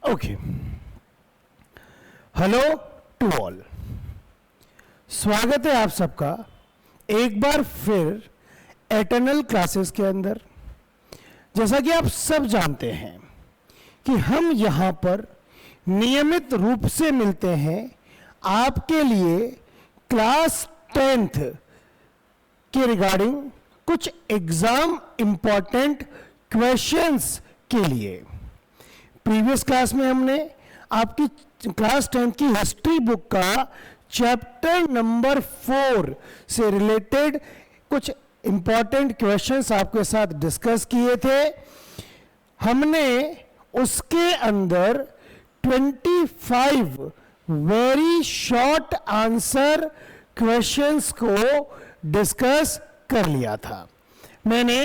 Okay, hello to all, स्वागत है आप सबका एक बार फिर एटर्नल क्लासेस के अंदर। जैसा कि आप सब जानते हैं कि हम यहाँ पर नियमित रूप से मिलते हैं आपके लिए क्लास 10th के रिगार्डिंग कुछ एग्जाम इंपॉर्टेंट क्वेश्चंस के लिए। प्रीवियस क्लास में हमने आपकी क्लास 10th की हिस्ट्री बुक का चैप्टर नंबर 4 से रिलेटेड कुछ इंपॉर्टेंट क्वेश्चंस आपके साथ डिस्कस किए थे। हमने उसके अंदर 25 वेरी शॉर्ट आंसर क्वेश्चंस को डिस्कस कर लिया था। मैंने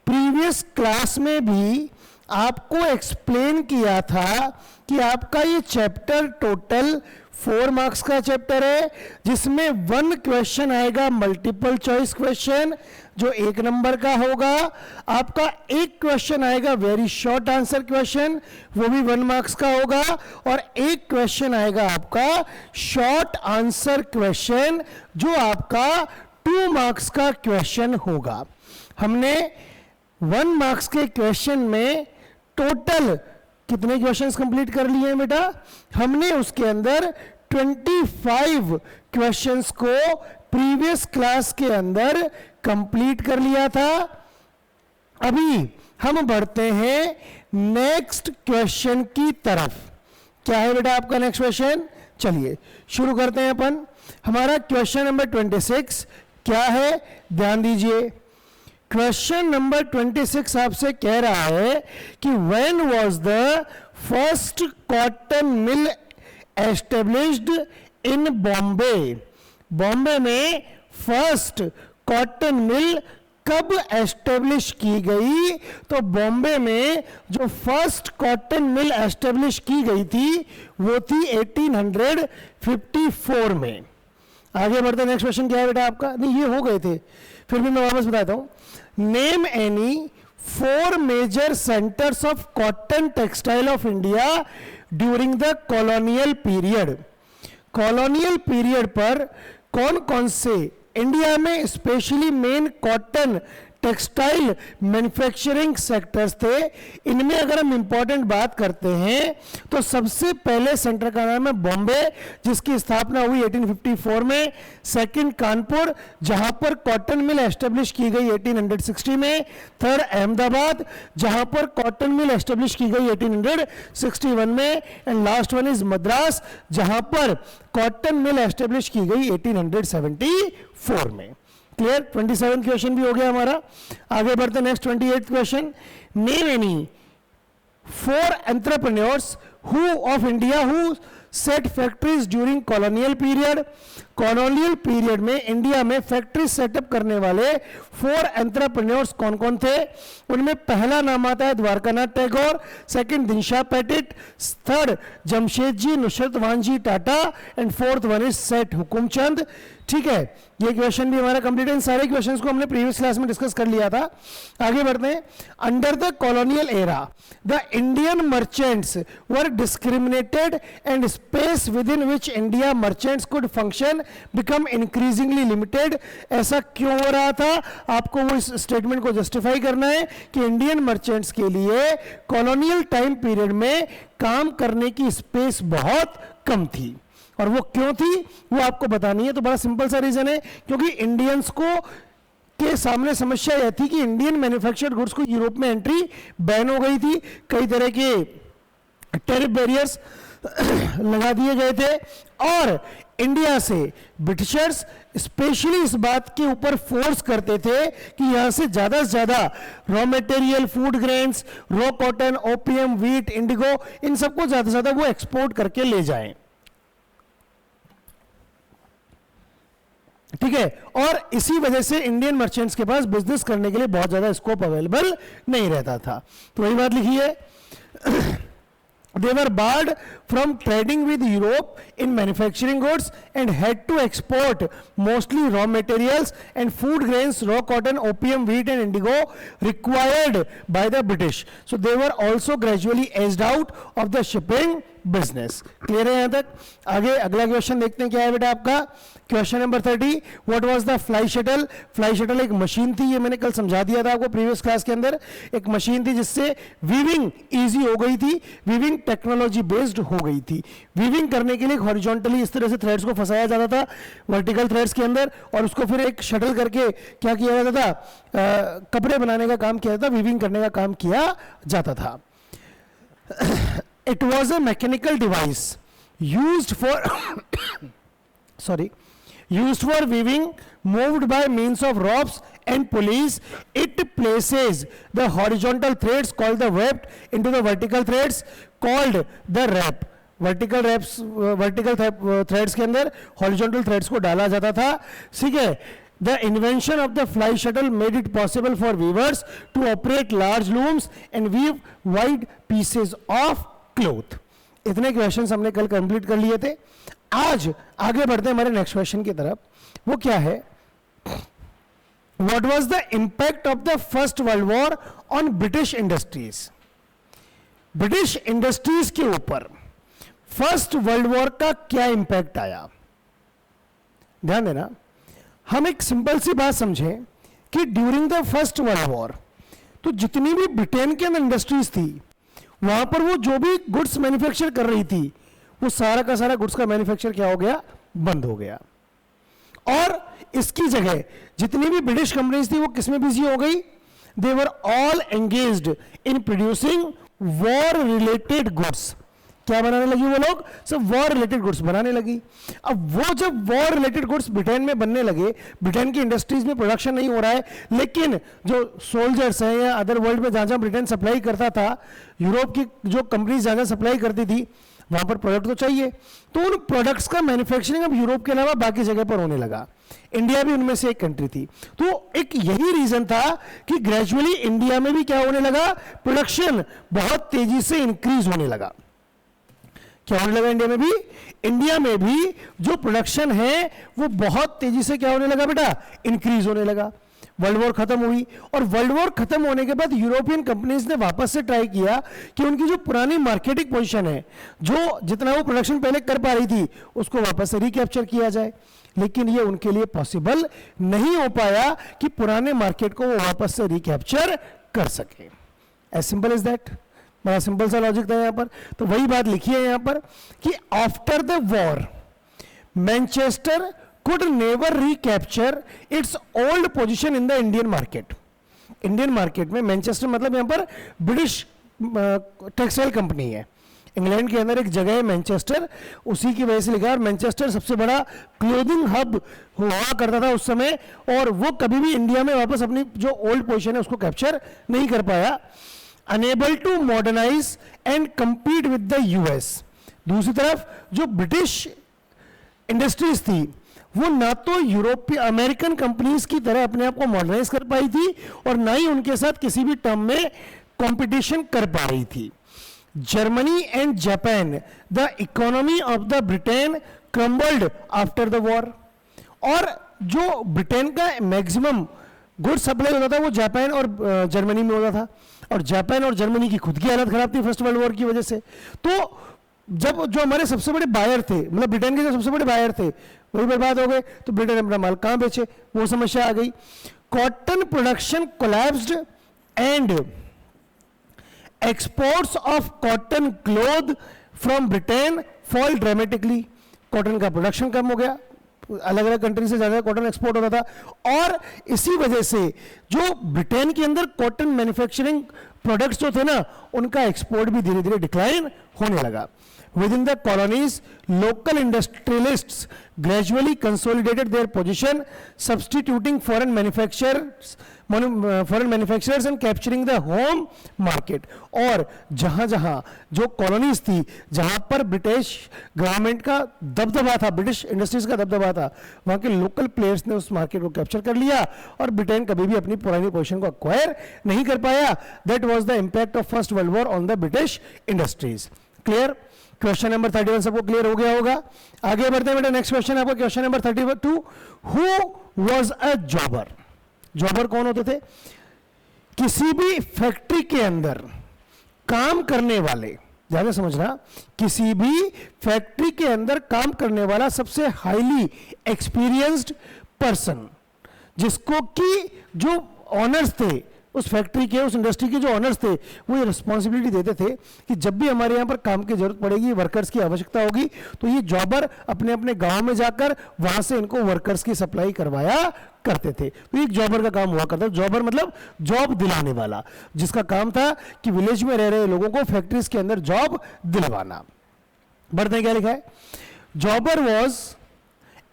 प्रीवियस क्लास में भी आपको एक्सप्लेन किया था कि आपका ये चैप्टर टोटल 4 मार्क्स का चैप्टर है, जिसमें 1 क्वेश्चन आएगा मल्टीपल चॉइस क्वेश्चन जो 1 नंबर का होगा। आपका 1 क्वेश्चन आएगा वेरी शॉर्ट आंसर क्वेश्चन, वो भी 1 मार्क्स का होगा, और 1 क्वेश्चन आएगा आपका शॉर्ट आंसर क्वेश्चन जो आपका 2 मार्क्स का क्वेश्चन होगा। हमने 1 मार्क्स के क्वेश्चन में टोटल कितने क्वेश्चंस कंप्लीट कर लिए हैं बेटा? हमने उसके अंदर 25 क्वेश्चंस को प्रीवियस क्लास के अंदर कंप्लीट कर लिया था। अभी हम बढ़ते हैं नेक्स्ट क्वेश्चन की तरफ। क्या है बेटा आपका नेक्स्ट क्वेश्चन? चलिए शुरू करते हैं अपन। हमारा क्वेश्चन नंबर 26 क्या है, ध्यान दीजिए। क्वेश्चन नंबर 26 आपसे कह रहा है कि when was the first cotton mill established in Bombay? Bombay में फर्स्ट कॉटन मिल कब एस्टेब्लिश की गई? तो बॉम्बे में जो फर्स्ट कॉटन मिल एस्टेब्लिश की गई थी वो थी 1854 में। आगे बढ़ते नेक्स्ट क्वेश्चन क्या है बेटा आपका? नहीं, ये हो गए थे, फिर भी मैं वापस बताता हूं। Name any 4 major centres of cotton textile of India during the colonial period. Colonial period पर कौन कौन से इंडिया में specially main cotton textile manufacturing sectors थे? इनमें अगर हम इंपॉर्टेंट बात करते हैं तो सबसे पहले सेंटर का नाम है बॉम्बे, जिसकी स्थापना हुई 1854 में। सेकंड कानपुर, जहां पर कॉटन मिल एस्टेब्लिश की गई 1860 में। थर्ड अहमदाबाद, जहां पर कॉटन मिल एस्टेब्लिश की गई 1861 में। And last one is Madras, जहां पर कॉटन मिल एस्टेब्लिश की गई 1874 में। क्लियर? 27 क्वेश्चन भी हो गया हमारा। आगे बढ़ते next 28 question. Name any 4 entrepreneurs who of India who set factories during colonial period. Colonial period में इंडिया में फैक्ट्री सेटअप करने वाले 4 एंटरप्रेन्योर्स कौन कौन थे? उनमें पहला नाम आता है Dwarkanath Tagore, second Dinshaw Petit, third Jamsetji Nusserwanji Tata, and fourth one is Seth Hukumchand. ठीक है, ये क्वेश्चन भी हमारा कंप्लीट है। इन सारे क्वेश्चंस को हमने प्रीवियस क्लास में डिस्कस कर लिया था। आगे बढ़ते हैं। Under the colonial era the Indian merchants were discriminated and space with in which India merchants could function become increasingly limited. ऐसा क्यों हो रहा था? आपको वो इस स्टेटमेंट को जस्टिफाई करना है कि इंडियन मर्चेंट्स के लिए कॉलोनियल टाइम पीरियड में काम करने की स्पेस बहुत कम थी, और वो क्यों थी वो आपको बतानी है। तो बड़ा सिंपल सा रीजन है, क्योंकि इंडियंस को के सामने समस्या यह थी कि इंडियन मैन्युफैक्चर्ड गुड्स को यूरोप में एंट्री बैन हो गई थी। कई तरह के टैरिफ बैरियर्स लगा दिए गए थे, और इंडिया से ब्रिटिशर्स स्पेशली इस बात के ऊपर फोर्स करते थे कि यहां से ज्यादा raw material, food grains, raw cotton, opium, wheat, indigo, इन सबको ज्यादा से ज्यादा वो एक्सपोर्ट करके ले जाएं। ठीक है, और इसी वजह से इंडियन मर्चेंट्स के पास बिजनेस करने के लिए बहुत ज्यादा स्कोप अवेलेबल नहीं रहता था। तो वही बात लिखी है। They were barred from trading with Europe in manufacturing goods and had to export mostly raw materials and food grains, raw cotton, opium, wheat and indigo required by the British. So they were also gradually edged out of the shipping business. Clear है यहाँ तक? आगे अगला question देखते हैं क्या है बेटा आपका. Question number 30. What was the fly shuttle? Fly shuttle एक मशीन थी, ये मैंने कल समझा दिया था आपको प्रीवियस क्लास के अंदर. एक मशीन थी जिससे वीविंग इजी हो गई थी, वीविंग टेक्नोलॉजी बेस्ड हो गई थी. वीविंग करने के लिए हॉरिजॉन्टली इस तरह से थ्रेड्स को फंसाया जाता था वर्टिकल थ्रेड्स के अंदर, और उसको फिर एक शटल करके क्या किया जाता था, कपड़े बनाने का काम किया जाता था, वीविंग करने का काम किया जाता था. It was a mechanical device used for weaving, moved by means of ropes and pulleys. It places the horizontal threads called the weft into the vertical threads called the wrap. Vertical threads के अंदर horizontal threads को डाला जाता था. ठीक है. The invention of the fly shuttle made it possible for weavers to operate large looms and weave wide pieces of cloth. इतने questions हमने कल कंप्लीट कर लिए थे. आज आगे बढ़ते हैं हमारे नेक्स्ट क्वेश्चन की तरफ. वो क्या है? What was the impact of the First World War on British industries? British industries के ऊपर फर्स्ट वर्ल्ड वॉर का क्या इंपैक्ट आया? ध्यान देना, हम एक सिंपल सी बात समझें कि during the first world war तो जितनी भी ब्रिटेन के अंदर इंडस्ट्रीज थी, वहां पर वो जो भी गुड्स मैन्युफैक्चर कर रही थी, वो सारा का सारा गुड्स का मैन्युफैक्चर क्या हो गया? बंद हो गया. और इसकी जगह जितनी भी ब्रिटिश कंपनीज थी वो किसमें बिजी हो गई? They were all engaged in producing war related goods. क्या बनाने लगी वो लोग? सब वॉर रिलेटेड गुड्स बनाने लगी. अब वो जब वॉर रिलेटेड गुड्स ब्रिटेन में बनने लगे, ब्रिटेन की इंडस्ट्रीज में प्रोडक्शन नहीं हो रहा है, लेकिन जो सोल्जर्स हैं या अदर वर्ल्ड में जहां जहां ब्रिटेन सप्लाई करता था, यूरोप की जो कंपनीज जहां जहां सप्लाई करती थी, वहां पर प्रोडक्ट तो चाहिए. तो उन प्रोडक्ट्स का मैन्युफैक्चरिंग अब यूरोप के अलावा बाकी जगह पर होने लगा. इंडिया भी उनमें से एक कंट्री थी. तो एक यही रीजन था कि ग्रेजुअली इंडिया में भी क्या होने लगा? प्रोडक्शन बहुत तेजी से इंक्रीज होने लगा. क्या होने लगा? इंडिया में भी जो प्रोडक्शन है वो बहुत तेजी से क्या होने लगा बेटा? इंक्रीज होने लगा. वर्ल्ड वॉर खत्म हुई, और वर्ल्ड वॉर खत्म होने के बाद यूरोपियन कंपनीज ने वापस से ट्राई किया कि उनकी जो पुरानी मार्केटिंग पोजीशन है, जो जितना वो प्रोडक्शन पहले कर पा रही थी, उसको वापस से रिकैप्चर किया जाए. लेकिन ये उनके लिए पॉसिबल नहीं हो पाया कि पुराने मार्केट को वो वापस से रिकैप्चर कर सके. As simple as that. बड़ा सिंपल सा लॉजिक था यहां पर. तो वही बात लिखी है यहां पर कि after the war Manchester could never recapture its old position in the Indian market. Indian market में मैनचेस्टर मतलब यहां पर ब्रिटिश टेक्सटाइल कंपनी है. इंग्लैंड के अंदर एक जगह है मैनचेस्टर, उसी की वजह से लिखा है. मैनचेस्टर सबसे बड़ा क्लोथिंग हब हुआ करता था उस समय, और वो कभी भी इंडिया में वापस अपनी जो ओल्ड पोजीशन है उसको कैप्चर नहीं कर पाया. Unable to modernise and compete with the US. दूसरी तरफ जो ब्रिटिश इंडस्ट्रीज थी वो ना तो यूरोपीय अमेरिकन कंपनीज की तरह अपने आप को मॉडर्नाइज कर पाई थी, और ना ही उनके साथ किसी भी टर्म में कंपटीशन कर पा रही थी. Germany and Japan, the economy of the Britain crumbled after the war. और जो ब्रिटेन का मैक्सिमम गुड सप्लाई होता था वो जापान और जर्मनी में होता था, और जापान और जर्मनी की खुद की हालत खराब थी फर्स्ट वर्ल्ड वॉर की वजह से. तो जब जो हमारे सबसे बड़े बायर थे, मतलब ब्रिटेन के जो सबसे बड़े बायर थे, वही बर्बाद हो गए, तो ब्रिटेन अपना माल कहां बेचे? वो समस्या आ गई. Cotton production collapsed and exports of cotton cloth from Britain fall dramatically. Cotton का प्रोडक्शन कम हो गया, अलग अलग कंट्री से ज्यादा कॉटन एक्सपोर्ट होता था, और इसी वजह से जो ब्रिटेन के अंदर कॉटन मैन्युफैक्चरिंग प्रोडक्ट्स जो थे ना, उनका एक्सपोर्ट भी धीरे धीरे डिक्लाइन होने लगा. Within the colonies, local industrialists gradually consolidated their position, substituting foreign manufacturers and capturing the home market. और जहां जहां जो कॉलोनीज थी, जहां पर ब्रिटिश गवर्नमेंट का दबदबा था, ब्रिटिश इंडस्ट्रीज का दबदबा था, वहां के लोकल प्लेयर्स ने उस मार्केट को कैप्चर कर लिया, और ब्रिटेन कभी भी अपनी पुरानी पोजीशन को एक्वायर नहीं कर पाया. That was the impact of first world war on the British industries. Clear? Question number 31 सबको क्लियर हो गया होगा. आगे बढ़ते हैं बेटा. नेक्स्ट क्वेश्चन आपका question number 32. Who was a जॉबर? जॉबर कौन होते थे? किसी भी फैक्ट्री के अंदर काम करने वाले, ध्यान से समझना, किसी भी फैक्ट्री के अंदर काम करने वाला सबसे हाईली एक्सपीरियंस्ड पर्सन, जिसको कि जो ऑनर्स थे उस फैक्ट्री के, उस इंडस्ट्री के जो ऑनर्स थे, वो ये रिस्पॉन्सिबिलिटी देते थे कि जब भी हमारे यहाँ पर काम की जरूरत पड़ेगी, वर्कर्स की आवश्यकता होगी, तो ये जॉबर अपने अपने गांव में जाकर वहां से इनको वर्कर्स की सप्लाई करवाया करते थे. तो एक जॉबर का काम हुआ करता. जॉबर मतलब जॉब दिलाने वाला, जिसका काम था कि विलेज में रह रहे लोगों को फैक्ट्रीज के अंदर जॉब दिलवाना. बढ़ते हैं, क्या लिखा है? जॉबर was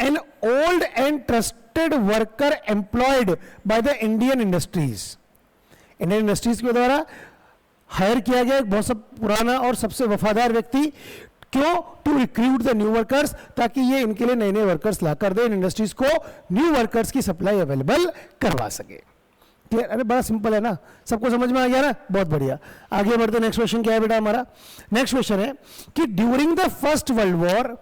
an old and trusted worker employed by the Indian industries. Indian industries के द्वारा हायर किया गया एक बहुत सब पुराना और सबसे वफादार व्यक्ति. क्यों? To recruit the new workers, ताकि ये इनके लिए नए नए वर्कर्स ला कर दे, इन इंडस्ट्रीज को न्यू वर्कर्स की सप्लाई अवेलेबल करवा सके. क्लियर? अरे बड़ा सिंपल है ना, सबको समझ में आ गया ना? बहुत बढ़िया. आगे बढ़ते. नेक्स्ट क्वेश्चन क्या है बेटा हमारा? नेक्स्ट क्वेश्चन है कि during the first world war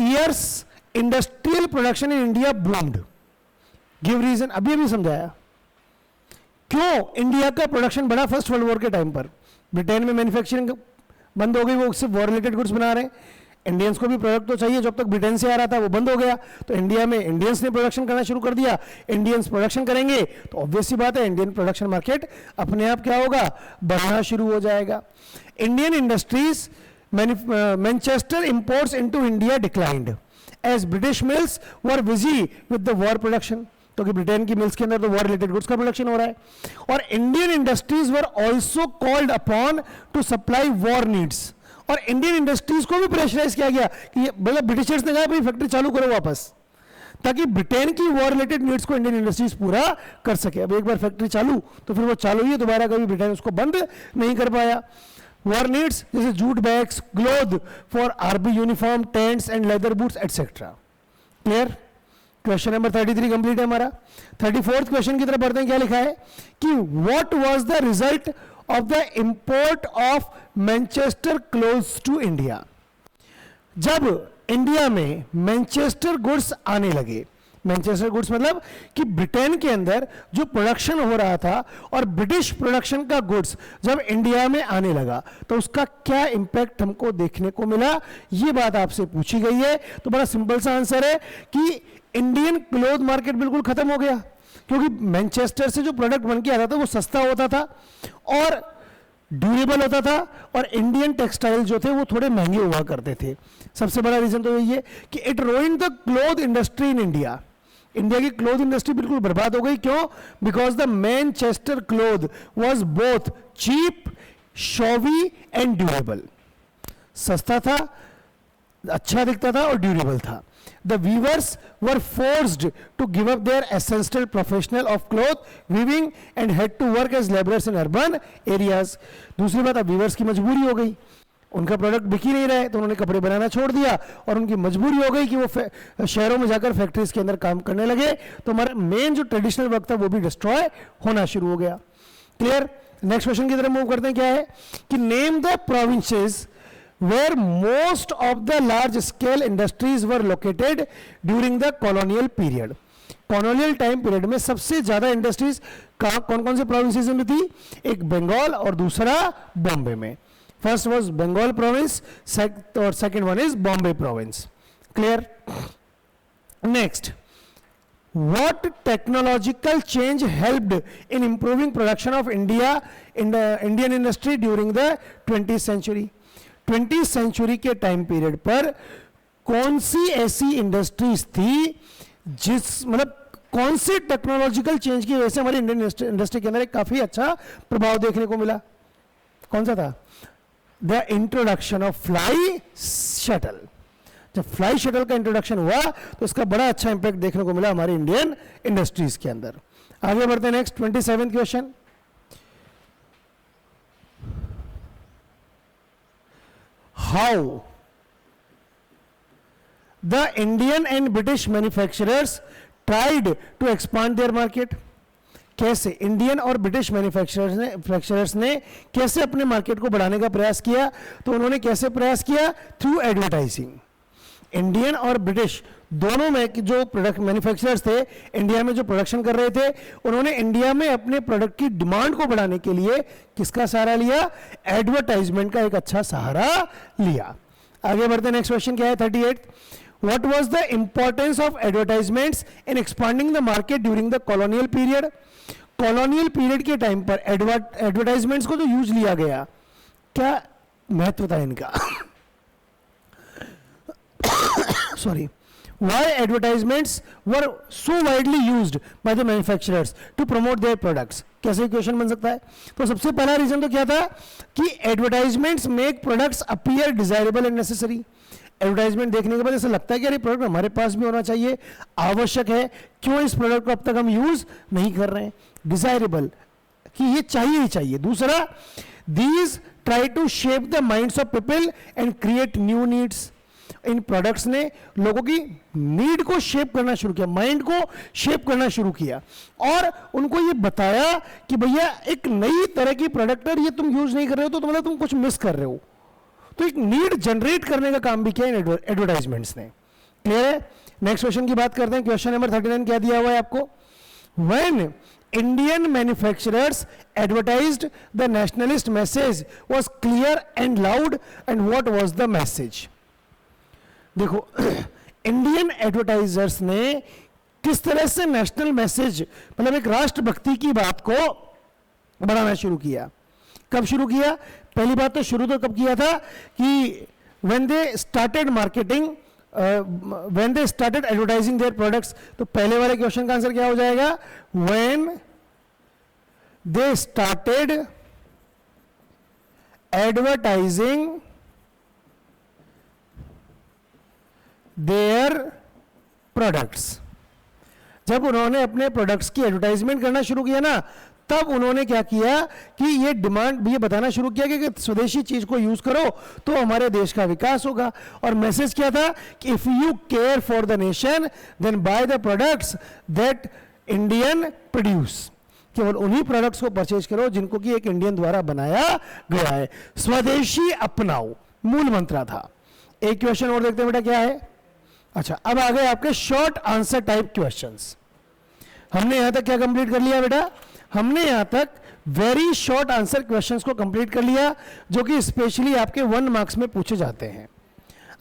years industrial production in India boomed. Give reason. अभी समझाया क्यों इंडिया का प्रोडक्शन बढ़ा फर्स्ट वर्ल्ड वॉर के टाइम पर. ब्रिटेन में मैन्युफैक्चरिंग बंद हो गई, वो सिर्फ वॉर रिलेटेड गुड्स बना रहे हैं. इंडियंस को भी प्रोडक्ट तो चाहिए, जब तक ब्रिटेन से आ रहा था वो बंद हो गया, तो इंडिया में इंडियंस ने प्रोडक्शन करना शुरू कर दिया. इंडियंस प्रोडक्शन करेंगे तो ऑब्वियस सी बात है इंडियन प्रोडक्शन मार्केट अपने आप क्या होगा? बढ़ना शुरू हो जाएगा. Indian industries Manchester imports into India declined as British mills were busy with the war production. तो कि ब्रिटेन की मिल्स के अंदर तो वॉर रिलेटेड गुड्स का प्रोडक्शन हो रहा है. और Indian industries were also called upon to supply war needs. और इंडियन इंडस्ट्रीज को भी प्रेशराइज किया गया कि मतलब ब्रिटिशर्स ने कहा भाई फैक्ट्री चालू करो वापस, ताकि ब्रिटेन की वॉर रिलेटेड नीड्स को इंडियन इंडस्ट्रीज पूरा कर सके. अब एक बार फैक्ट्री चालू तो फिर वो चालू ही है, दोबारा कभी ब्रिटेन उसको बंद नहीं कर पाया. वॉर नीड्स जैसे jute bags, cloth for army uniform, tents and leather boots etcetera. Clear? Question number 33 complete है हमारा. 34th क्वेश्चन की तरफ बढ़ते हैं. क्या लिखा है कि what was the result of the import of Manchester clothes to India. जब इंडिया में मैनचेस्टर गुड्स आने लगे, मैनचेस्टर गुड्स मतलब कि ब्रिटेन के अंदर जो प्रोडक्शन हो रहा था और ब्रिटिश प्रोडक्शन का गुड्स जब इंडिया में आने लगा तो उसका क्या इंपैक्ट हमको देखने को मिला, ये बात आपसे पूछी गई है. तो बड़ा सिंपल सा आंसर है कि इंडियन क्लोथ मार्केट बिल्कुल खत्म हो गया, क्योंकि मैनचेस्टर से जो प्रोडक्ट बन के आता था वो सस्ता होता था और ड्यूरेबल होता था, और इंडियन टेक्सटाइल जो थे वो थोड़े महंगे हुआ करते थे. सबसे बड़ा रीजन तो यही है कि it ruined the cloth industry in India. India की क्लोथ इंडस्ट्री बिल्कुल बर्बाद हो गई. क्यों? Because the Manchester cloth was both cheap, showy and durable. सस्ता था, अच्छा दिखता था और ड्यूरेबल था. The weavers were forced to give up their essential professional of cloth weaving and had to work as laborers in urban areas. दूसरी बात, अब वीवर्स की मजबूरी हो गई, उनका प्रोडक्ट बिक ही नहीं रहे तो उन्होंने कपड़े बनाना छोड़ दिया, और उनकी मजबूरी हो गई कि वो शहरों में जाकर फैक्ट्रीज के अंदर काम करने लगे. तो हमारा मेन जो ट्रेडिशनल वर्क था वो भी डिस्ट्रॉय होना शुरू हो गया. क्लियर? नेक्स्ट क्वेश्चन की तरफ मूव करते हैं. क्या है कि name the provinces where most of the large scale industries were located during the colonial period. colonial time period में सबसे ज्यादा इंडस्ट्रीज कौन कौन से प्रोविंसेस में थी? एक बंगाल और दूसरा बॉम्बे में. फर्स्ट वाज बंगाल प्रोविंस और second one is Bombay province. Clear? Next, what technological change helped in improving production of India in the Indian industry during the 20th century? 20th century के टाइम पीरियड पर कौन सी ऐसी इंडस्ट्रीज थी जिस मतलब कौन से टेक्नोलॉजिकल चेंज की वजह से हमारी इंडियन इंडस्ट्री के अंदर एक काफी अच्छा प्रभाव देखने को मिला? कौन सा था? The introduction of fly shuttle. जब फ्लाई शटल का इंट्रोडक्शन हुआ तो इसका बड़ा अच्छा इंपैक्ट देखने को मिला हमारी इंडियन इंडस्ट्रीज के अंदर. आगे बढ़ते हैं. Next 27th question. How the Indian and British manufacturers tried to expand their market. कैसे इंडियन और ब्रिटिश मैन्युफैक्चरर्स ने कैसे अपने मार्केट को बढ़ाने का प्रयास किया? तो उन्होंने कैसे प्रयास किया? Through advertising. इंडियन और ब्रिटिश दोनों में जो प्रोडक्ट मैन्युफैक्चरर्स थे, इंडिया में जो प्रोडक्शन कर रहे थे, उन्होंने इंडिया में अपने प्रोडक्ट की डिमांड को बढ़ाने के लिए किसका सहारा लिया? एडवर्टाइजमेंट का एक अच्छा सहारा लिया। आगे बढ़ते, नेक्स्ट क्वेश्चन क्या है? 38। What was the importance of advertisements in expanding the market during the colonial period? Colonial period के टाइम पर एडवर्टाइजमेंट्स को जो यूज लिया गया, क्या महत्व था इनका? Sorry. Why advertisements were so widely used by the manufacturers to promote their products? कैसे क्वेश्चन बन सकता है? तो सबसे पहला रीजन तो क्या था कि advertisements make products appear desirable and necessary. Advertisement देखने के बाद ऐसा लगता है कि अरे प्रोडक्ट हमारे पास भी होना चाहिए, आवश्यक है, क्यों इस प्रोडक्ट को अब तक हम यूज नहीं कर रहे हैं? डिजायरेबल, कि ये चाहिए ही चाहिए। दूसरा, these try to shape the minds of people and create new needs. इन प्रोडक्ट्स ने लोगों की नीड को शेप करना शुरू किया, माइंड को शेप करना शुरू किया, और उनको ये बताया कि भैया एक नई तरह की प्रोडक्ट है, ये तुम यूज नहीं कर रहे हो तो मतलब तुम कुछ मिस कर रहे हो। तो एक नीड जनरेट करने का काम भी किया इन एडवर्टाइजमेंट्स ने। क्लियर है? नेक्स्ट क्वेश्चन की बात करते हैं। क्वेश्चन नंबर 39 क्या दिया हुआ है आपको? When Indian manufacturers advertised the nationalist message was clear and loud, and what was the message? देखो, इंडियन एडवर्टाइजर्स ने किस तरह से नेशनल मैसेज, मतलब एक राष्ट्रभक्ति की बात को बढ़ाना शुरू किया। कब शुरू किया? पहली बात तो शुरू तो कब किया था कि when they started marketing, when they started advertising their products। तो पहले वाले क्वेश्चन का आंसर क्या हो जाएगा? when they started advertising their products। जब उन्होंने अपने प्रोडक्ट्स की एडवर्टाइजमेंट करना शुरू किया ना, तब उन्होंने क्या किया कि ये डिमांड, ये बताना शुरू किया कि स्वदेशी चीज को यूज करो तो हमारे देश का विकास होगा। और मैसेज क्या था कि if you care for the nation then buy the products that Indian produce. केवल उन्हीं प्रोडक्ट्स को परचेज करो जिनको कि एक इंडियन द्वारा बनाया गया है। स्वदेशी अपनाओ मूल मंत्र था। एक क्वेश्चन और देखते हैं बेटा, क्या है? अच्छा, अब आ गए आपके शॉर्ट आंसर टाइप क्वेश्चंस। हमने यहां तक क्या कंप्लीट कर लिया बेटा? हमने यहां तक वेरी शॉर्ट आंसर क्वेश्चंस को कंप्लीट कर लिया, जो कि स्पेशली आपके 1 मार्क्स में पूछे जाते हैं।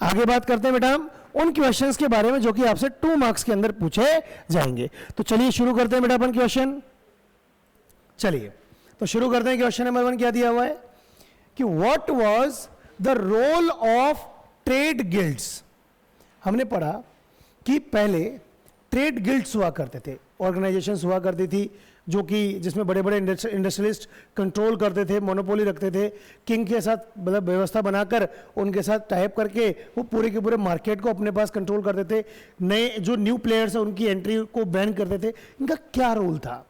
आगे बात करते हैं बेटा हम उन क्वेश्चंस के बारे में जो कि आपसे 2 मार्क्स के अंदर पूछे जाएंगे। तो चलिए शुरू करते हैं बेटा अपन क्वेश्चन। चलिए तो शुरू करते हैं। क्वेश्चन नंबर 1 क्या दिया हुआ है कि what was the role of trade guilds. हमने पढ़ा कि पहले ट्रेड गिल्ड्स हुआ करते थे, ऑर्गेनाइजेशंस हुआ करती थी जो कि जिसमें बड़े बड़े इंडस्ट्रियलिस्ट कंट्रोल करते थे, मोनोपोली रखते थे, किंग के साथ मतलब व्यवस्था बनाकर उनके साथ टाइप करके वो पूरे के पूरे मार्केट को अपने पास कंट्रोल करते थे। नए जो न्यू प्लेयर्स हैं उनकी एंट्री को बैन करते थे। इनका क्या रोल था,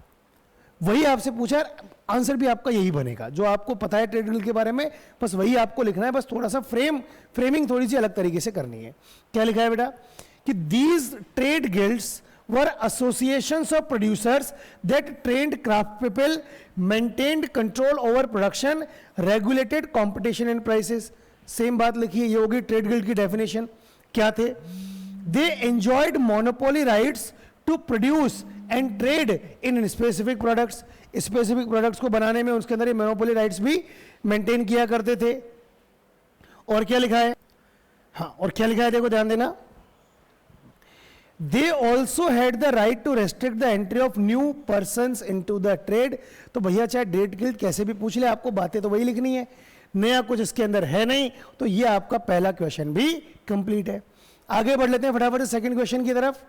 वही आपसे पूछा। आंसर भी आपका यही बनेगा जो आपको पता है ट्रेड गिल्ड के बारे में, बस वही आपको लिखना है। बस थोड़ा सा फ्रेमिंग थोड़ी सी अलग तरीके से करनी है। क्या लिखा है बेटा कि these trade guilds were associations of producers that trained craft people, maintained control over production, regulated competition and prices। Same बात लिखी है, ये होगी ट्रेड गिल्ड की डेफिनेशन। क्या थे? They enjoyed monopoly rights to produce and trade in specific products। Specific products को बनाने में उसके अंदर ये मोनोपोली राइट्स भी मेंटेन किया करते थे। और क्या लिखा है? हाँ, और क्या लिखा है देखो ध्यान देना। They also had the right to restrict the entry of new persons into the trade। तो भैया चाहे ट्रेड गिल्ड कैसे भी पूछ ले, आपको बातें तो वही लिखनी है, नया कुछ इसके अंदर है नहीं। तो ये आपका पहला क्वेश्चन भी कंप्लीट है। आगे बढ़ लेते हैं फटाफट से सेकंड क्वेश्चन की तरफ।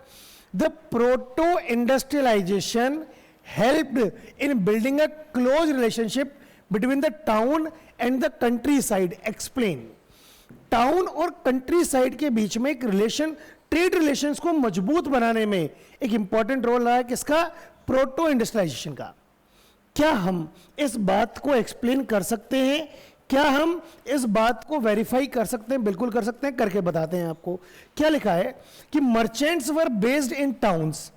The proto industrialisation helped in building a close relationship between the town and the countryside. Explain. Town और कंट्री साइड के बीच में एक रिलेशन, ट्रेड रिलेशंस को मजबूत बनाने में एक इंपॉर्टेंट रोल रहा है किसका? प्रोटो इंडस्ट्रियलाइजेशन का। क्या हम इस बात को एक्सप्लेन कर सकते हैं? क्या हम इस बात को वेरीफाई कर सकते हैं? बिल्कुल कर सकते हैं, करके बताते हैं आपको। क्या लिखा है कि merchants were based in towns,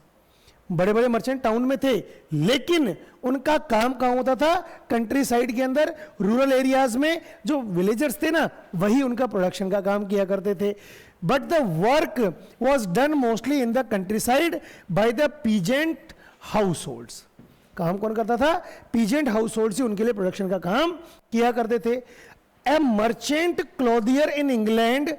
बड़े बड़े मर्चेंट टाउन में थे, लेकिन उनका काम कहाँ होता था? कंट्री साइड के अंदर, रूरल एरियाज में जो विलेजर्स थे ना, वही उनका प्रोडक्शन का काम किया करते थे. But the work was done mostly in the country side by the peasant house holds. काम कौन करता था? पीजेंट हाउस होल्ड से उनके लिए प्रोडक्शन का काम किया करते थे. A merchant clothier in England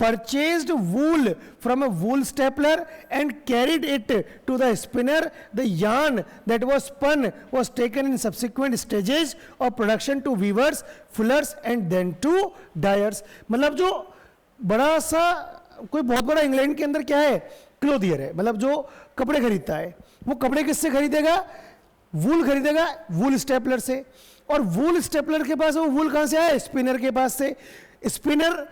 purchased wool from a wool stapler and carried it to the spinner. The yarn that was spun was taken in subsequent stages of production to weavers, fullers and then to dyers. मतलब जो बड़ा सा कोई बहुत बड़ा England के अंदर क्या है? क्लोथियर है, मतलब जो कपड़े खरीदता है. वो कपड़े किससे खरीदेगा? वूल खरीदेगा वूल स्टेपलर से. और वूल स्टेपलर के पास वो वूल कहाँ से आया? स्पिनर के पास से. स्पिनर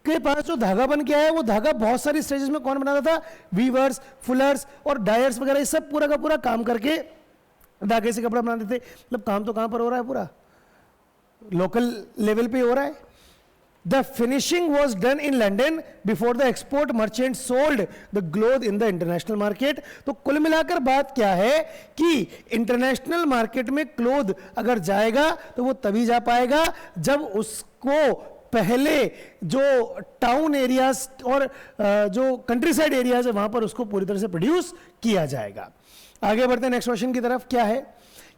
के पास जो धागा बन के आया, वो धागा बहुत सारी स्टेजेस में कौन बनाता था? वीवर्स, फुलर्स और डायर्स वगैरह, ये सब पूरा का पूरा काम करके धागे से कपड़ा बनाते थे. मतलब काम तो कहां पर हो रहा है? पूरा लोकल लेवल पे हो रहा है. The finishing was done in London before the export merchant sold the cloth in the international market. तो कुल मिलाकर बात क्या है कि इंटरनेशनल मार्केट में क्लोथ अगर जाएगा तो वो तभी जा पाएगा जब उसको पहले जो टाउन एरियाज और जो कंट्री साइड एरियाज है वहां पर उसको पूरी तरह से प्रोड्यूस किया जाएगा. आगे बढ़ते हैं नेक्स्ट क्वेश्चन की तरफ. क्या है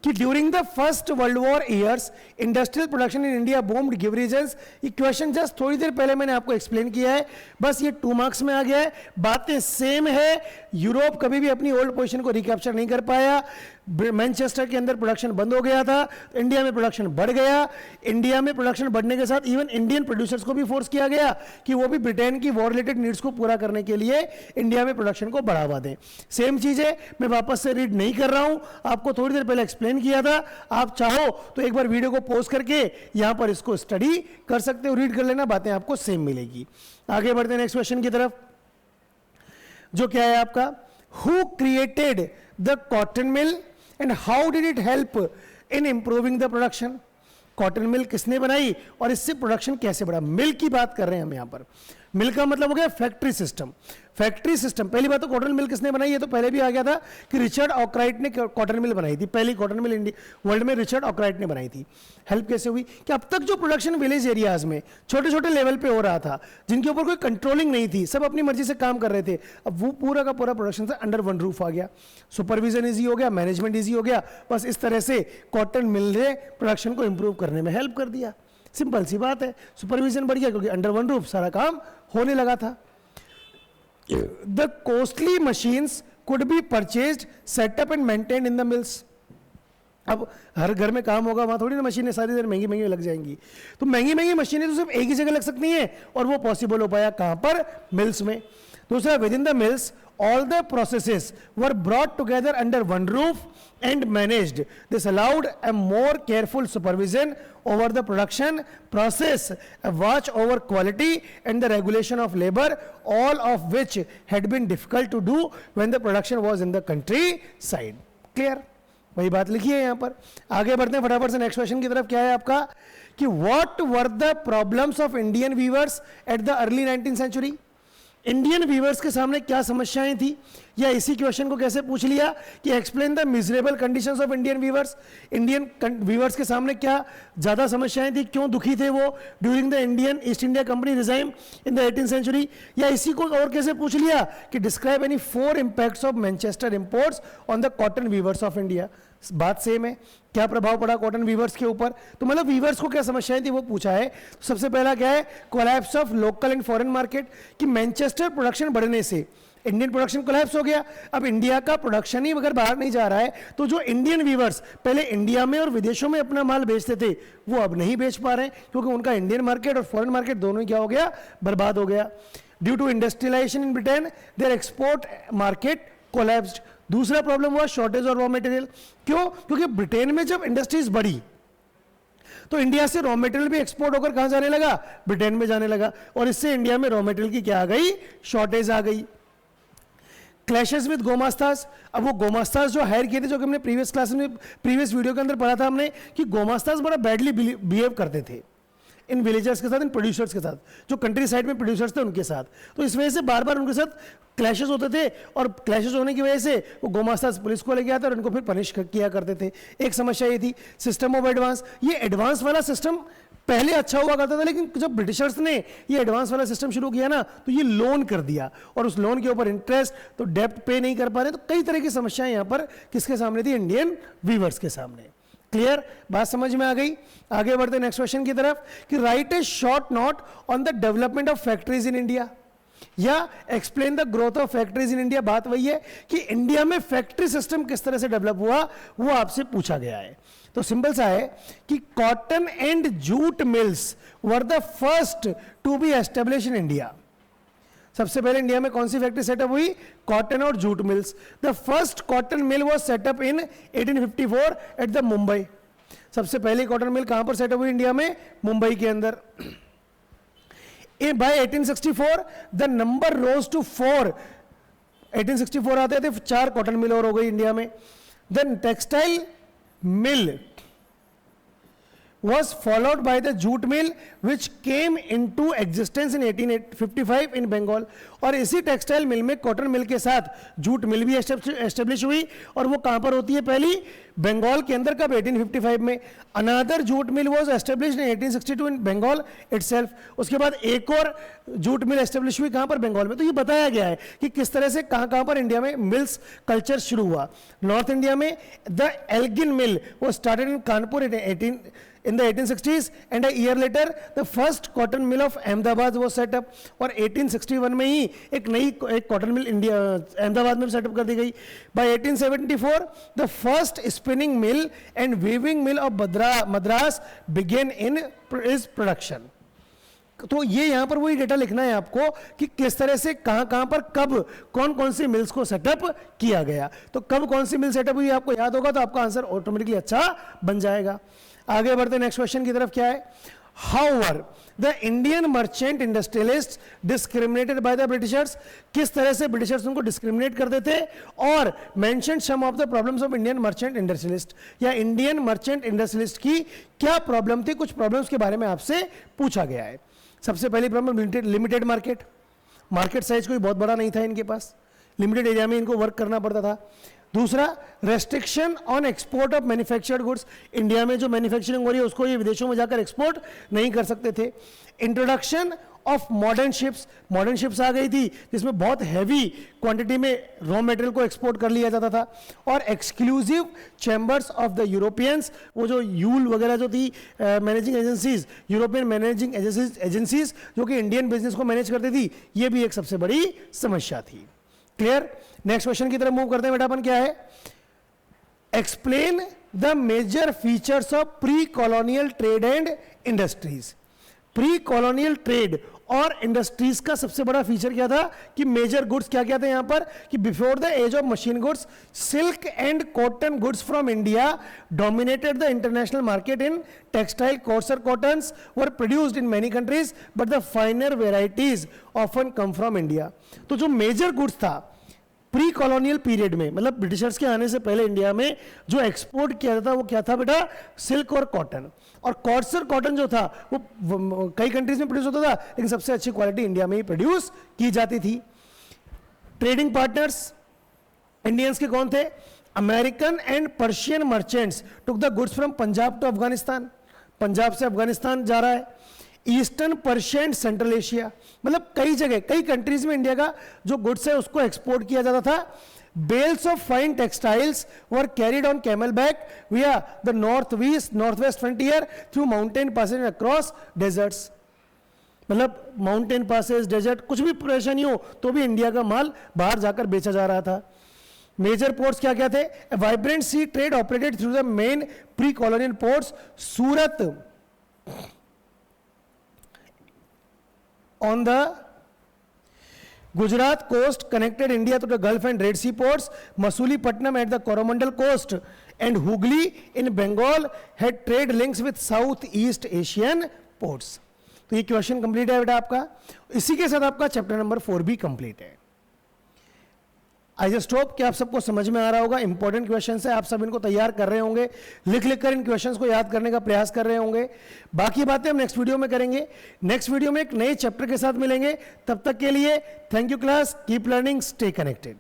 कि during the first world war years industrial production in India boomed. Give reasons. ये क्वेश्चन जस्ट थोड़ी देर पहले मैंने आपको एक्सप्लेन किया है, बस ये 2 मार्क्स में आ गया है. बातें सेम है. यूरोप कभी भी अपनी ओल्ड पोजीशन को रिकैप्चर नहीं कर पाया. मैनचेस्टर के अंदर प्रोडक्शन बंद हो गया था, इंडिया में प्रोडक्शन बढ़ गया. इंडिया में प्रोडक्शन बढ़ने के साथ इवन इंडियन प्रोड्यूसर्स को भी फोर्स किया गया कि वो भी ब्रिटेन की वॉर रिलेटेड नीड्स को पूरा करने के लिए इंडिया में प्रोडक्शन को बढ़ावा दें. सेम चीज है, मैं वापस से रीड नहीं कर रहा हूं, आपको थोड़ी देर पहले एक्सप्लेन किया था. आप चाहो तो एक बार वीडियो को पॉज करके यहां पर इसको स्टडी कर सकते हो, रीड कर लेना, बातें आपको सेम मिलेगी. आगे बढ़ते हैं नेक्स्ट क्वेश्चन की तरफ, जो क्या है आपका? Who created the cotton mill and how did it help in improving the production. Cotton mill किसने बनाई और इससे प्रोडक्शन कैसे बढ़ा? मिल की बात कर रहे हैं हम यहां पर. मिल का मतलब हो गया फैक्ट्री सिस्टम. फैक्ट्री सिस्टम, पहली बात तो कॉटन मिल किसने बनाई? ये तो पहले भी आ गया था कि रिचर्ड ऑकराइट ने कॉटन मिल बनाई थी. पहली कॉटन मिल इंडिया वर्ल्ड में रिचर्ड ऑकराइट ने बनाई थी. हेल्प कैसे हुई? कि अब तक जो प्रोडक्शन विलेज एरियाज में छोटे छोटे लेवल पे हो रहा था, जिनके ऊपर कोई कंट्रोलिंग नहीं थी, सब अपनी मर्जी से काम कर रहे थे, अब वो पूरा का पूरा प्रोडक्शन अंडर वन रूफ आ गया. सुपरविजन ईजी हो गया, मैनेजमेंट ईजी हो गया. बस इस तरह से कॉटन मिल ने प्रोडक्शन को इंप्रूव करने में हेल्प कर दिया. सिंपल सी बात है, सुपरविजन बढ़ गया क्योंकि अंडर वन रूफ सारा काम होने लगा था. The costly machines could be purchased, setup and maintained in the mills. अब हर घर में काम होगा, वहां थोड़ी ना मशीनें सारी देर महंगी महंगी लग जाएंगी. तो महंगी महंगी मशीनें तो सिर्फ एक ही जगह लग सकती हैं, और वो पॉसिबल हो पाया कहां पर? मिल्स में. दूसरा, with in the mills all the processes were brought together under one roof and managed. This allowed a more careful supervision over the production process, a watch over quality and the regulation of labor, all of which had been difficult to do when the production was in the countryside. Clear? वही बात लिखी है यहां पर. आगे बढ़ते हैं फटाफट से नेक्स्ट क्वेश्चन की तरफ. क्या है आपका कि what were the problems of Indian weavers at the early 19th century? Indian viewers के सामने क्या समस्याएं थी, या इसी क्वेश्चन को कैसे पूछ लिया कि explain the miserable conditions of Indian viewers. Indian viewers के सामने क्या ज्यादा समस्याएं थी, क्यों दुखी थे वो during the Indian East India company regime in the 18th century. या इसी को और कैसे पूछ लिया कि describe any 4 impacts of Manchester imports on the cotton weavers of India. बात सेम है, क्या प्रभाव पड़ा कॉटन वीवर्स के ऊपर. तो मतलब वीवर्स को क्या समस्याएं थी वो पूछा है. सबसे पहला क्या है? Collapse of local and foreign market, कि मैनचेस्टर प्रोडक्शन बढ़ने से इंडियन प्रोडक्शन कोलैप्स हो गया. अब इंडिया का प्रोडक्शन ही अगर बाहर नहीं जा रहा है, तो जो इंडियन वीवर्स पहले इंडिया में और विदेशों में अपना माल बेचते थे, वो अब नहीं बेच पा रहे हैं क्योंकि उनका इंडियन मार्केट और फॉरेन मार्केट दोनों ही क्या हो गया? बर्बाद हो गया. Due to industrialisation in Britain their export market collapsed. दूसरा प्रॉब्लम हुआ शॉर्टेज और रॉ मटेरियल. क्यों? क्योंकि ब्रिटेन में जब इंडस्ट्रीज बढ़ी तो इंडिया से रॉ मटेरियल भी एक्सपोर्ट होकर कहां जाने लगा? ब्रिटेन में जाने लगा, और इससे इंडिया में रॉ मटेरियल की क्या आ गई? शॉर्टेज आ गई. Clashes with gomasthas. अब वो गोमास्तास जो हायर किए थे, जो कि हमने प्रीवियस क्लास में प्रीवियस वीडियो के अंदर पढ़ा था हमने, कि गोमास्तास बड़ा बैडली बिहेव करते थे. इन विलेजर्स के साथ, इन प्रोड्यूसर्स के साथ, जो कंट्री साइड में प्रोड्यूसर्स थे उनके साथ। तो इस वजह से बार बार उनके साथ क्लैशेस होते थे, और क्लैशेस होने की वजह से वो गोमास्ता पुलिस को लेके आते और उनको फिर पनिश किया करते थे। एक समस्या ये थी सिस्टम ऑफ एडवांस। ये एडवांस वाला सिस्टम पहले अच्छा हुआ करता था, लेकिन जब ब्रिटिशर्स ने ये एडवांस वाला सिस्टम शुरू किया ना, तो ये लोन कर दिया, और उस लोन के ऊपर इंटरेस्ट, तो डेप्ट पे नहीं कर पा रहे। तो कई तरह की समस्याएं यहाँ पर किसके सामने थी? इंडियन वीवर्स के सामने। क्लियर? बात समझ में आ गई? आगे बढ़ते नेक्स्ट क्वेश्चन की तरफ कि write a short note on the development of factories in India, या explain the growth of factories in India. बात वही है कि इंडिया में फैक्ट्री सिस्टम किस तरह से डेवलप हुआ, वो आपसे पूछा गया है। तो सिंपल सा है कि cotton and jute mills were the first to be establish in India. सबसे पहले इंडिया में कौन सी फैक्ट्री सेटअप हुई? कॉटन और jute mills. The first cotton mill was setup in 1854 at the Mumbai. सबसे पहले कॉटन मिल कहां पर सेटअप हुई इंडिया में? मुंबई के अंदर। By 1864 the number rose to 4। 1864 आते थे 4 कॉटन मिल और हो गई इंडिया में। Then textile mill was followed by the jute mill which came into existence in 1855 in Bengal। और इसी टेक्सटाइल मिल में कॉटन मिल के साथ जूट मिल भी एस्टेब्लिश हुई, और वो कहां पर होती है? पहली बंगाल के अंदर। कब? 1855 में। Another jute mill was established in 1862 in Bengal itself. उसके बाद एक और जूट मिल एस्टेब्लिश हुई कहां पर? बंगाल में। तो ये बताया गया है कि किस तरह से कहां पर इंडिया में मिल्स कल्चर शुरू हुआ। नॉर्थ इंडिया में द एल्गिन मिल वो started in Kanpur in the 1860s, and a year later the first cotton mill of Ahmedabad was set up। और 1861 में ही एक कॉटन मिल इंडिया अहमदाबाद में सेटअप कर दी गई। By 1874 the first spinning mill and weaving mill of Madras began in its production। तो ये यहां पर वही डेटा लिखना है आपको कि किस तरह से कहां पर कब कौन कौन सी मिल्स को सेटअप किया गया। तो कब कौन सी मिल सेटअप हुई आपको याद होगा तो आपका आंसर ऑटोमेटिकली अच्छा बन जाएगा। आगे बढ़ते नेक्स्ट क्वेश्चन की तरफ। क्या है? However the Indian merchant industrialist discriminated by the Britishers. किस तरह से ब्रिटिशर्स उनको डिस्क्रिमिनेट करते थे, और mention some of the problems of Indian merchant industrialist, या इंडियन मर्चेंट इंडस्ट्रियलिस्ट की क्या प्रॉब्लम थी, कुछ प्रॉब्लम्स के बारे में आपसे पूछा गया है। सबसे पहली प्रॉब्लम लिमिटेड मार्केट साइज कोई बहुत बड़ा नहीं था इनके पास, लिमिटेड एरिया में इनको वर्क करना पड़ता था। दूसरा, restriction on export of manufactured goods. India में जो मैन्युफैक्चरिंग हो रही है उसको ये विदेशों में जाकर एक्सपोर्ट नहीं कर सकते थे। इंट्रोडक्शन ऑफ मॉडर्न शिप्स आ गई थी जिसमें बहुत हैवी क्वांटिटी में रॉ मटेरियल को एक्सपोर्ट कर लिया जाता था। और exclusive chambers of the Europeans, वो जो यूल वगैरह जो थी managing agencies, European managing agencies जो कि इंडियन बिजनेस को मैनेज करती थी, ये भी एक सबसे बड़ी समस्या थी। क्लियर? नेक्स्ट क्वेश्चन की तरफ मूव करते हैं बेटा अपन। क्या है? Explain the major features of pre colonial trade and industries. Pre colonial trade और इंडस्ट्रीज का सबसे बड़ा फीचर क्या था कि मेजर गुड्स क्या क्या थे यहां पर कि before the age of machine goods silk and cotton goods from India dominated the international market in textile coarser cottons were produced in many countries but the finer varieties often come from India. तो जो major goods था pre colonial period में, मतलब Britishers के आने से पहले India में जो एक्सपोर्ट किया जाता वो क्या था बेटा? सिल्क और कॉटन। और कॉर्सर कॉटन जो था वो कई कंट्रीज में प्रोड्यूस होता था, लेकिन सबसे अच्छी क्वालिटी इंडिया में ही प्रोड्यूस की जाती थी। ट्रेडिंग पार्टनर्स इंडियंस के कौन थे? American and Persian merchants took the goods from Punjab to Afghanistan. Punjab से अफगानिस्तान जा रहा है। Eastern Persia and central Asia, मतलब कई जगह कई कंट्रीज में इंडिया का जो गुड्स है उसको एक्सपोर्ट किया जाता था। Bales of fine textiles were carried on camelback via the northwest frontier through mountain passes and across deserts। मतलब माउंटेन पासेस, डेजर्ट, कुछ भी परेशानी हो तो भी इंडिया का माल बाहर जाकर बेचा जा रहा था। मेजर पोर्ट्स क्या क्या थे? Vibrant sea trade operated through the main pre colonial ports. Surat on the Gujarat coast connected India to the Gulf and Red Sea ports. Masulipattnam at the Coromandel coast and Hooghly in Bengal had trade links with Southeast Asian ports। तो ये question complete है बेटा आपका। इसी के साथ आपका chapter number 4 भी कंप्लीट है। आई जस्ट होप कि आप सबको समझ में आ रहा होगा। इंपॉर्टेंट क्वेश्चन है, आप सब इनको तैयार कर रहे होंगे, लिख लिख कर इन क्वेश्चंस को याद करने का प्रयास कर रहे होंगे। बाकी बातें हम नेक्स्ट वीडियो में करेंगे। नेक्स्ट वीडियो में एक नए चैप्टर के साथ मिलेंगे। तब तक के लिए thank you class, keep learning, stay connected.